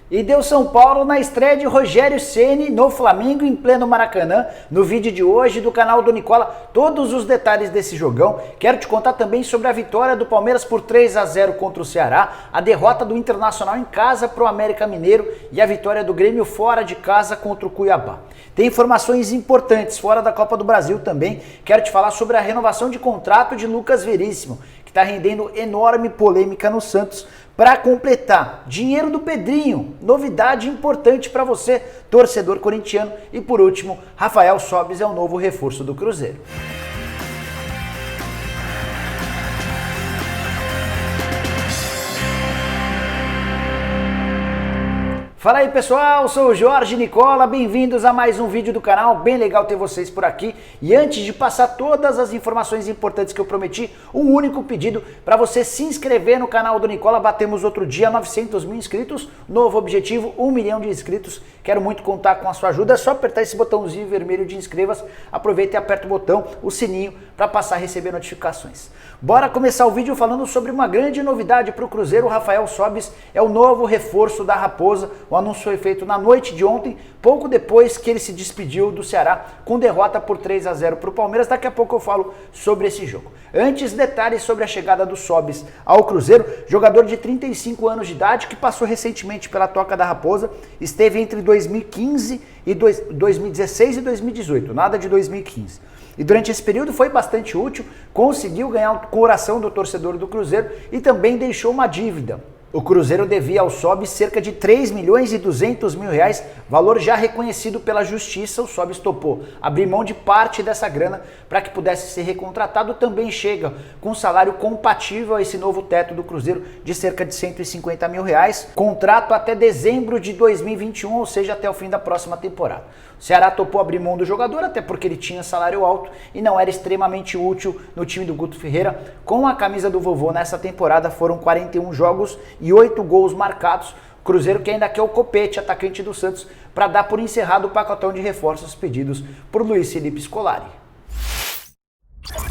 E deu São Paulo na estreia de Rogério Ceni no Flamengo em pleno Maracanã. No vídeo de hoje do canal do Nicola, todos os detalhes desse jogão. Quero te contar também sobre a vitória do Palmeiras por 3-0 contra o Ceará, a derrota do Internacional em casa para o América Mineiro e a vitória do Grêmio fora de casa contra o Cuiabá. Tem informações importantes fora da Copa do Brasil também. Quero te falar sobre a renovação de contrato de Lucas Veríssimo, que está rendendo enorme polêmica no Santos. Para completar, dinheiro do Pedrinho, novidade importante para você, torcedor corintiano. E por último, Rafael Sobis é o novo reforço do Cruzeiro. Fala aí pessoal, sou o Jorge Nicola, bem-vindos a mais um vídeo do canal, bem legal ter vocês por aqui. E antes de passar todas as informações importantes que eu prometi, um único pedido para você se inscrever no canal do Nicola. Batemos outro dia 900 mil inscritos, novo objetivo, 1 milhão de inscritos. Quero muito contar com a sua ajuda, é só apertar esse botãozinho vermelho de inscreva-se, aproveita e aperta o botão, o sininho, para passar a receber notificações. Bora começar o vídeo falando sobre uma grande novidade para o Cruzeiro. O Rafael Sobis é o novo reforço da Raposa. O anúncio foi feito na noite de ontem, pouco depois que ele se despediu do Ceará com derrota por 3-0 para o Palmeiras. Daqui a pouco eu falo sobre esse jogo. Antes, detalhes sobre a chegada do Sobis ao Cruzeiro. Jogador de 35 anos de idade que passou recentemente pela Toca da Raposa, esteve entre 2015 e 2016 e 2018, nada de 2015. E durante esse período foi bastante útil, conseguiu ganhar o coração do torcedor do Cruzeiro e também deixou uma dívida. O Cruzeiro devia ao Sobis cerca de 3 milhões e 200 mil reais, valor já reconhecido pela Justiça. O Sobis topou abrir mão de parte dessa grana para que pudesse ser recontratado. Também chega com um salário compatível a esse novo teto do Cruzeiro de cerca de 150 mil reais. Contrato até dezembro de 2021, ou seja, até o fim da próxima temporada. O Ceará topou abrir mão do jogador, até porque ele tinha salário alto e não era extremamente útil no time do Guto Ferreira. Com a camisa do vovô nessa temporada foram 41 jogos e 8 gols marcados. O Cruzeiro que ainda quer o Copete, atacante do Santos, para dar por encerrado o pacotão de reforços pedidos por Luiz Felipe Scolari.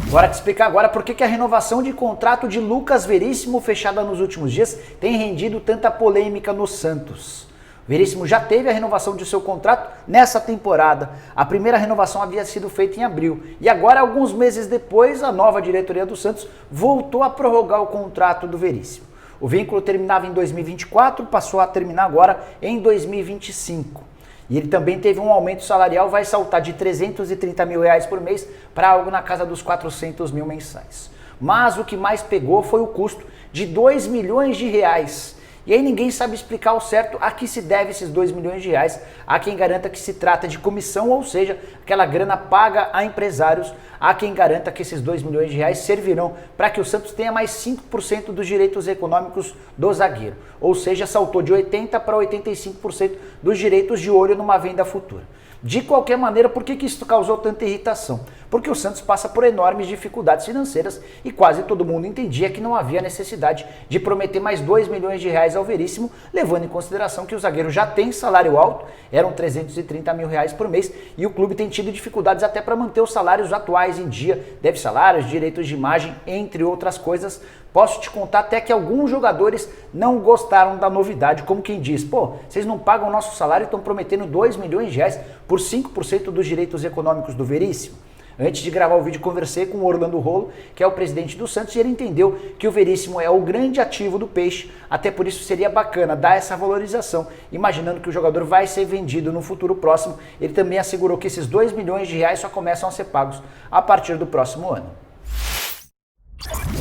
Bora te explicar agora por que a renovação de contrato de Lucas Veríssimo, fechada nos últimos dias, tem rendido tanta polêmica no Santos. Veríssimo já teve a renovação de seu contrato nessa temporada. A primeira renovação havia sido feita em abril. E agora, alguns meses depois, a nova diretoria do Santos voltou a prorrogar o contrato do Veríssimo. O vínculo terminava em 2024, passou a terminar agora em 2025. E ele também teve um aumento salarial, vai saltar de 330 mil reais por mês para algo na casa dos 400 mil mensais. Mas o que mais pegou foi o custo de 2 milhões de reais. E aí ninguém sabe explicar ao certo a que se deve esses 2 milhões de reais. Há quem garanta que se trata de comissão, ou seja, aquela grana paga a empresários. Há quem garanta que esses 2 milhões de reais servirão para que o Santos tenha mais 5% dos direitos econômicos do zagueiro. Ou seja, saltou de 80% para 85% dos direitos de olho numa venda futura. De qualquer maneira, por que isso causou tanta irritação? Porque o Santos passa por enormes dificuldades financeiras e quase todo mundo entendia que não havia necessidade de prometer mais 2 milhões de reais ao Veríssimo, levando em consideração que o zagueiro já tem salário alto, eram 330 mil reais por mês, e o clube tem tido dificuldades até para manter os salários atuais em dia, deve salários, direitos de imagem, entre outras coisas. Posso te contar até que alguns jogadores não gostaram da novidade, como quem diz, pô, vocês não pagam o nosso salário e estão prometendo 2 milhões de reais por 5% dos direitos econômicos do Veríssimo. Antes de gravar o vídeo, conversei com o Orlando Rolo, que é o presidente do Santos, e ele entendeu que o Veríssimo é o grande ativo do Peixe, até por isso seria bacana dar essa valorização, imaginando que o jogador vai ser vendido no futuro próximo. Ele também assegurou que esses 2 milhões de reais só começam a ser pagos a partir do próximo ano.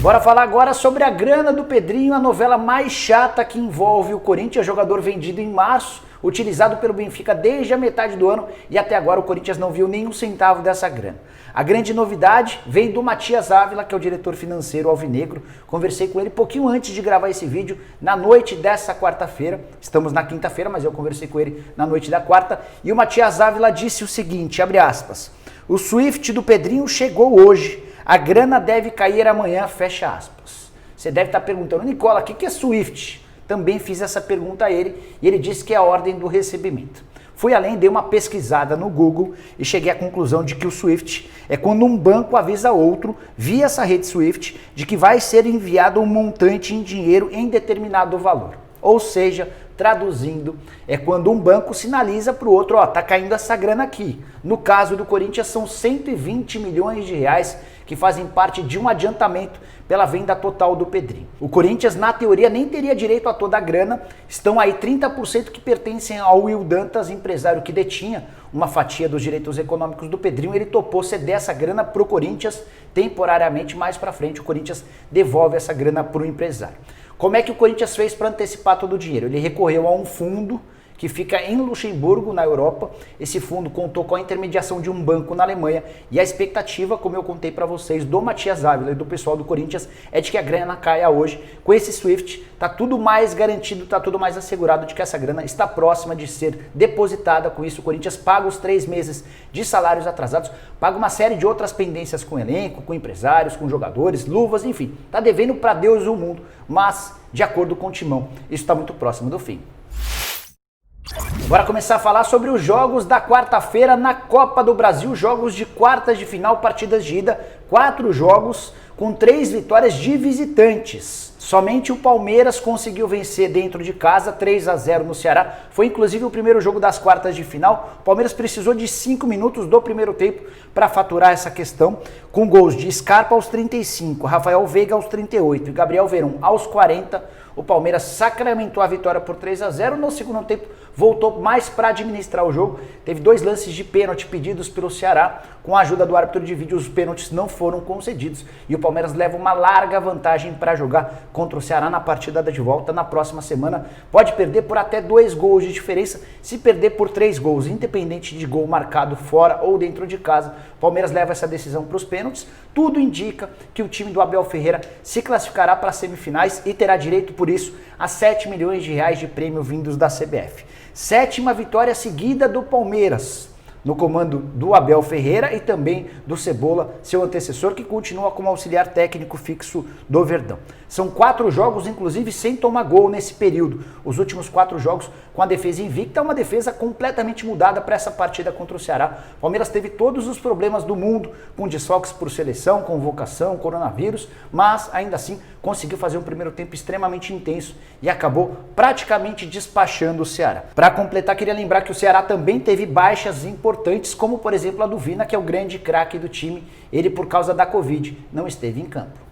Bora falar agora sobre a grana do Pedrinho, a novela mais chata que envolve o Corinthians, jogador vendido em março, utilizado pelo Benfica desde a metade do ano, e até agora o Corinthians não viu nenhum centavo dessa grana. A grande novidade vem do Matias Ávila, que é o diretor financeiro alvinegro. Conversei com ele pouquinho antes de gravar esse vídeo, na noite dessa quarta-feira. Estamos na quinta-feira, mas eu conversei com ele na noite da quarta, e o Matias Ávila disse o seguinte, abre aspas, o Swift do Pedrinho chegou hoje, a grana deve cair amanhã, fecha aspas. Você deve estar perguntando, Nicola, o que é Swift? Também fiz essa pergunta a ele e ele disse que é a ordem do recebimento. Fui além, dei uma pesquisada no Google e cheguei à conclusão de que o Swift é quando um banco avisa outro, via essa rede Swift, de que vai ser enviado um montante em dinheiro em determinado valor. Ou seja, Traduzindo, é quando um banco sinaliza para o outro, ó, tá caindo essa grana aqui. No caso do Corinthians, são 120 milhões de reais que fazem parte de um adiantamento pela venda total do Pedrinho. O Corinthians, na teoria, nem teria direito a toda a grana. Estão aí 30% que pertencem ao Will Dantas, empresário que detinha uma fatia dos direitos econômicos do Pedrinho. Ele topou ceder essa grana para o Corinthians temporariamente. Mais para frente, o Corinthians devolve essa grana para o empresário. Como é que o Corinthians fez para antecipar todo o dinheiro? Ele recorreu a um fundo que fica em Luxemburgo, na Europa. Esse fundo contou com a intermediação de um banco na Alemanha e a expectativa, como eu contei para vocês, do Matias Ávila e do pessoal do Corinthians é de que a grana caia hoje. Com esse SWIFT, tá tudo mais garantido, tá tudo mais assegurado de que essa grana está próxima de ser depositada. Com isso, o Corinthians paga os 3 meses de salários atrasados, paga uma série de outras pendências com elenco, com empresários, com jogadores, luvas, enfim. Tá devendo para Deus e o mundo, mas, de acordo com o Timão, isso está muito próximo do fim. Bora começar a falar sobre os jogos da quarta-feira na Copa do Brasil, jogos de quartas de final, partidas de ida, 4 jogos com 3 vitórias de visitantes. Somente o Palmeiras conseguiu vencer dentro de casa, 3-0 no Ceará. Foi inclusive o primeiro jogo das quartas de final. O Palmeiras precisou de 5 minutos do primeiro tempo para faturar essa questão, com gols de Scarpa aos 35, Rafael Veiga aos 38 e Gabriel Veron aos 40. O Palmeiras sacramentou a vitória por 3-0. No segundo tempo, voltou mais para administrar o jogo. Teve 2 lances de pênalti pedidos pelo Ceará. Com a ajuda do árbitro de vídeo, os pênaltis não foram concedidos. E o Palmeiras leva uma larga vantagem para jogar contra o Ceará na partida de volta na próxima semana. Pode perder por até 2 gols de diferença. Se perder por 3 gols, independente de gol marcado fora ou dentro de casa, o Palmeiras leva essa decisão para os pênaltis. Tudo indica que o time do Abel Ferreira se classificará para as semifinais e terá direito, por isso, a 7 milhões de reais de prêmio vindos da CBF. 7ª vitória seguida do Palmeiras, no comando do Abel Ferreira e também do Cebola, seu antecessor, que continua como auxiliar técnico fixo do Verdão. São 4 jogos, inclusive, sem tomar gol nesse período. Os últimos 4 jogos com a defesa invicta, uma defesa completamente mudada para essa partida contra o Ceará. O Palmeiras teve todos os problemas do mundo, com desfalques por seleção, convocação, coronavírus, mas ainda assim conseguiu fazer um primeiro tempo extremamente intenso e acabou praticamente despachando o Ceará. Para completar, queria lembrar que o Ceará também teve baixas importantes, como por exemplo a do Vina, que é o grande craque do time. Ele, por causa da Covid, não esteve em campo.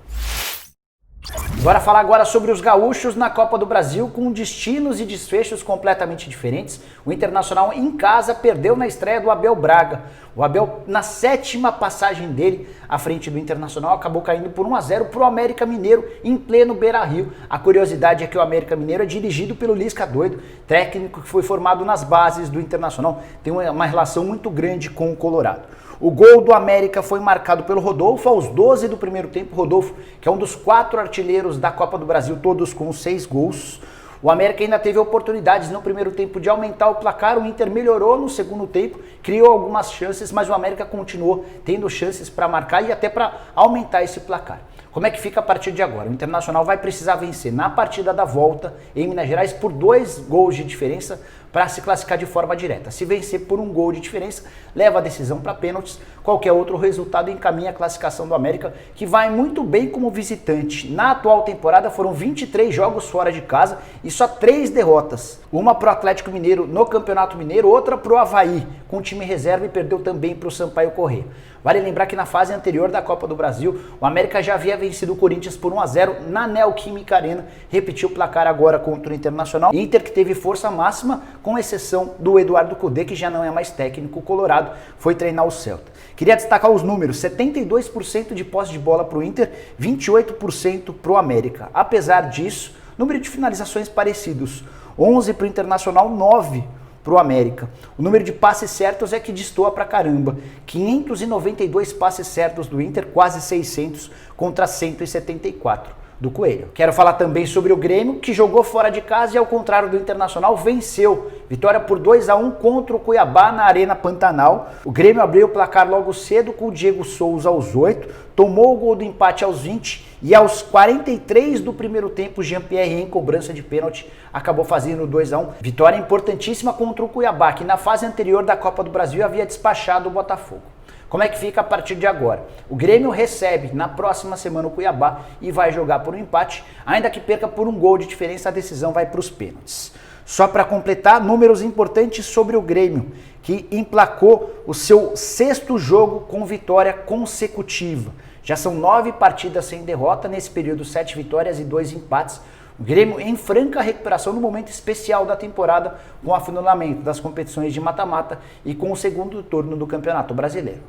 Bora falar agora sobre os gaúchos na Copa do Brasil, com destinos e desfechos completamente diferentes. O Internacional em casa perdeu na estreia do Abel Braga. O Abel, na 7ª passagem dele à frente do Internacional, acabou caindo por 1-0 para o América Mineiro em pleno Beira-Rio. A curiosidade é que o América Mineiro é dirigido pelo Lisca Doido, técnico que foi formado nas bases do Internacional, tem uma relação muito grande com o Colorado. O gol do América foi marcado pelo Rodolfo aos 12 do primeiro tempo. Rodolfo, que é um dos 4 artilheiros da Copa do Brasil, todos com 6 gols. O América ainda teve oportunidades no primeiro tempo de aumentar o placar, o Inter melhorou no segundo tempo, criou algumas chances, mas o América continuou tendo chances para marcar e até para aumentar esse placar. Como é que fica a partir de agora? O Internacional vai precisar vencer na partida da volta em Minas Gerais por 2 gols de diferença para se classificar de forma direta. Se vencer por 1 gol de diferença, leva a decisão para pênaltis. Qualquer outro resultado encaminha a classificação do América, que vai muito bem como visitante. Na atual temporada foram 23 jogos fora de casa e só 3 derrotas. Uma para o Atlético Mineiro no Campeonato Mineiro, outra para o Avaí, com time reserva, e perdeu também para o Sampaio Corrêa. Vale lembrar que na fase anterior da Copa do Brasil, o América já havia vencido o Corinthians por 1-0 na Neoquímica Arena, repetiu o placar agora contra o Internacional. Inter, que teve força máxima, com exceção do Eduardo Cudê, que já não é mais técnico colorado, foi treinar o Celta. Queria destacar os números: 72% de posse de bola para o Inter, 28% para o América. Apesar disso, número de finalizações parecidos, 11 para o Internacional, 9 para o América. O número de passes certos é que destoa pra caramba. 592 passes certos do Inter, quase 600 contra 174 do Coelho. Quero falar também sobre o Grêmio, que jogou fora de casa e, ao contrário do Internacional, venceu. Vitória por 2-1 contra o Cuiabá na Arena Pantanal. O Grêmio abriu o placar logo cedo com o Diego Souza aos 8, tomou o gol do empate aos 20 e aos 43 do primeiro tempo, Jean-Pierre, em cobrança de pênalti, acabou fazendo o 2-1. Vitória importantíssima contra o Cuiabá, que na fase anterior da Copa do Brasil havia despachado o Botafogo. Como é que fica a partir de agora? O Grêmio recebe na próxima semana o Cuiabá e vai jogar por um empate. Ainda que perca por 1 gol de diferença, a decisão vai para os pênaltis. Só para completar, números importantes sobre o Grêmio, que emplacou o seu 6º jogo com vitória consecutiva. Já são 9 partidas sem derrota, nesse período 7 vitórias e 2 empates. O Grêmio em franca recuperação no momento especial da temporada, com o afunilamento das competições de mata-mata e com o 2º turno do Campeonato Brasileiro.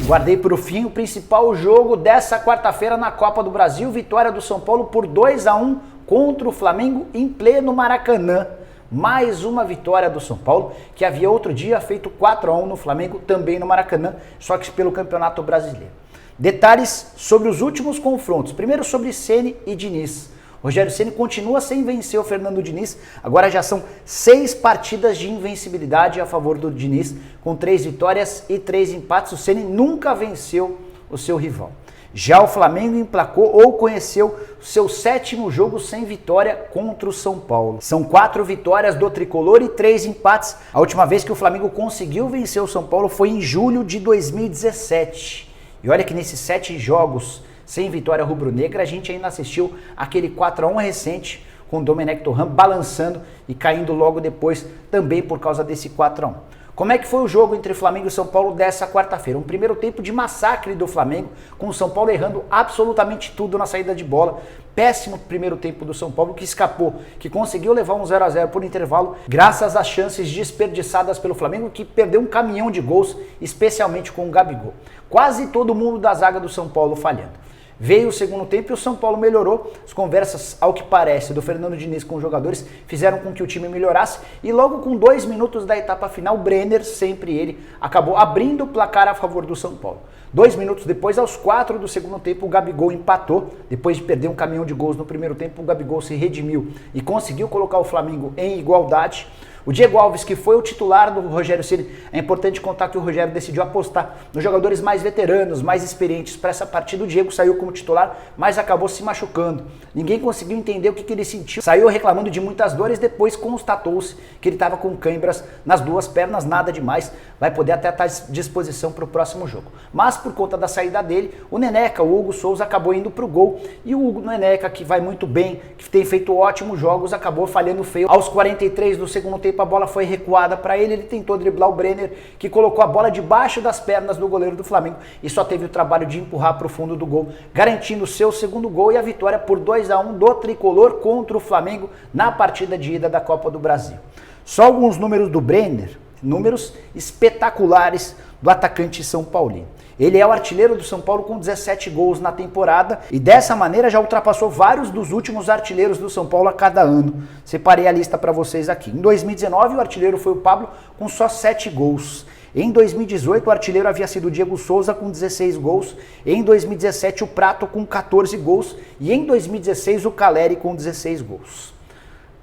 Guardei para o fim o principal jogo dessa quarta-feira na Copa do Brasil, vitória do São Paulo por 2-1 contra o Flamengo em pleno Maracanã. Mais uma vitória do São Paulo, que havia outro dia feito 4-1 no Flamengo, também no Maracanã, só que pelo Campeonato Brasileiro. Detalhes sobre os últimos confrontos. Primeiro sobre Ceni e Diniz. Rogério Ceni continua sem vencer o Fernando Diniz, agora já são 6 partidas de invencibilidade a favor do Diniz, com 3 vitórias e 3 empates. O Ceni nunca venceu o seu rival. Já o Flamengo emplacou ou conheceu seu 7º jogo sem vitória contra o São Paulo. São 4 vitórias do Tricolor e 3 empates. A última vez que o Flamengo conseguiu vencer o São Paulo foi em julho de 2017. E olha que nesses 7 jogos sem vitória rubro-negra, a gente ainda assistiu aquele 4-1 recente, com o Domenech Torrent balançando e caindo logo depois, também por causa desse 4-1. Como é que foi o jogo entre Flamengo e São Paulo dessa quarta-feira? Um primeiro tempo de massacre do Flamengo, com o São Paulo errando absolutamente tudo na saída de bola. Péssimo primeiro tempo do São Paulo, que escapou, que conseguiu levar um 0-0 por intervalo, graças às chances desperdiçadas pelo Flamengo, que perdeu um caminhão de gols, especialmente com o Gabigol. Quase todo mundo da zaga do São Paulo falhando. Veio o segundo tempo e o São Paulo melhorou. As conversas, ao que parece, do Fernando Diniz com os jogadores fizeram com que o time melhorasse. E logo com 2 minutos da etapa final, o Brenner, sempre ele, acabou abrindo o placar a favor do São Paulo. 2 minutos depois, aos 4 do segundo tempo, o Gabigol empatou. Depois de perder um caminhão de gols no primeiro tempo, o Gabigol se redimiu e conseguiu colocar o Flamengo em igualdade. O Diego Alves, que foi o titular do Rogério Ceni, é importante contar que o Rogério decidiu apostar nos jogadores mais veteranos, mais experientes para essa partida. O Diego saiu como titular, mas acabou se machucando. Ninguém conseguiu entender o que ele sentiu. Saiu reclamando de muitas dores, depois constatou-se que ele estava com câimbras nas 2 pernas, nada demais. Vai poder até estar à disposição para o próximo jogo. Mas por conta da saída dele, o Neneca, o Hugo Souza, acabou indo para o gol. E o Hugo Neneca, que vai muito bem, que tem feito ótimos jogos, acabou falhando feio. Aos 43 do segundo tempo, a bola foi recuada para ele tentou driblar o Brenner, que colocou a bola debaixo das pernas do goleiro do Flamengo e só teve o trabalho de empurrar para o fundo do gol, garantindo o seu 2º gol e a vitória por 2-1 do Tricolor contra o Flamengo na partida de ida da Copa do Brasil. Só alguns números do Brenner, números espetaculares do atacante São Paulino. Ele é o artilheiro do São Paulo com 17 gols na temporada e dessa maneira já ultrapassou vários dos últimos artilheiros do São Paulo a cada ano. Separei a lista para vocês aqui. Em 2019 o artilheiro foi o Pablo com só 7 gols. Em 2018 o artilheiro havia sido o Diego Souza com 16 gols. Em 2017 o Prato com 14 gols e em 2016 o Caleri com 16 gols.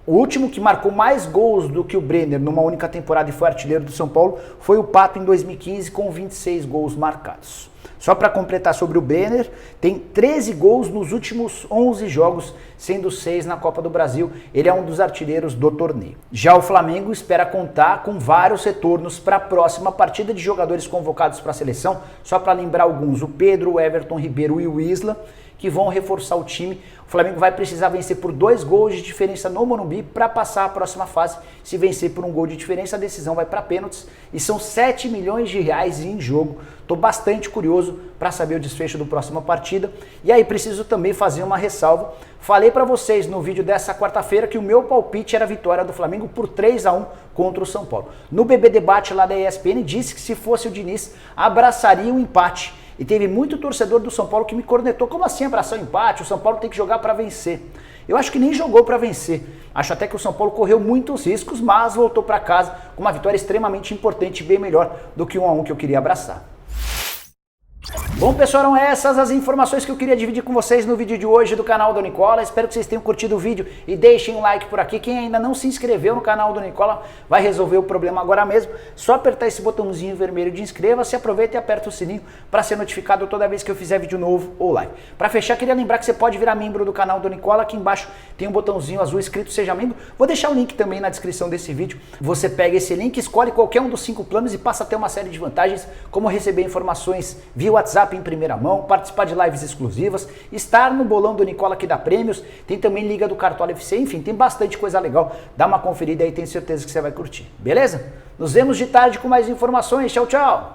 O último que marcou mais gols do que o Brenner numa única temporada e foi artilheiro do São Paulo foi o Pato em 2015 com 26 gols marcados. Só para completar sobre o Brenner, tem 13 gols nos últimos 11 jogos, sendo 6 na Copa do Brasil. Ele é um dos artilheiros do torneio. Já o Flamengo espera contar com vários retornos para a próxima partida de jogadores convocados para a seleção. Só para lembrar alguns, o Pedro, o Everton Ribeiro e o Isla, que vão reforçar o time. O Flamengo vai precisar vencer por 2 gols de diferença no Morumbi para passar a próxima fase. Se vencer por 1 gol de diferença, a decisão vai para pênaltis e são 7 milhões de reais em jogo. Estou bastante curioso para saber o desfecho da próxima partida. E aí preciso também fazer uma ressalva. Falei para vocês no vídeo dessa quarta-feira que o meu palpite era a vitória do Flamengo por 3-1 contra o São Paulo. No BB Debate lá da ESPN disse que se fosse o Diniz, abraçaria o empate. E teve muito torcedor do São Paulo que me cornetou. Como assim abraçar o empate? O São Paulo tem que jogar para vencer. Eu acho que nem jogou para vencer. Acho até que o São Paulo correu muitos riscos, mas voltou para casa com uma vitória extremamente importante e bem melhor do que o 1-1 que eu queria abraçar. Bom, pessoal, eram essas as informações que eu queria dividir com vocês no vídeo de hoje do canal do Nicola. Espero que vocês tenham curtido o vídeo e deixem um like por aqui. Quem ainda não se inscreveu no canal do Nicola vai resolver o problema agora mesmo. Só apertar esse botãozinho vermelho de inscreva-se, aproveita e aperta o sininho para ser notificado toda vez que eu fizer vídeo novo ou live. Para fechar, queria lembrar que você pode virar membro do canal do Nicola. Aqui embaixo tem um botãozinho azul escrito Seja Membro. Vou deixar o link também na descrição desse vídeo. Você pega esse link, escolhe qualquer um dos 5 planos e passa a ter uma série de vantagens, como receber informações via WhatsApp, WhatsApp em primeira mão, participar de lives exclusivas, estar no bolão do Nicola que dá prêmios, tem também Liga do Cartola FC, enfim, tem bastante coisa legal. Dá uma conferida aí, tenho certeza que você vai curtir, beleza? Nos vemos de tarde com mais informações. Tchau, tchau!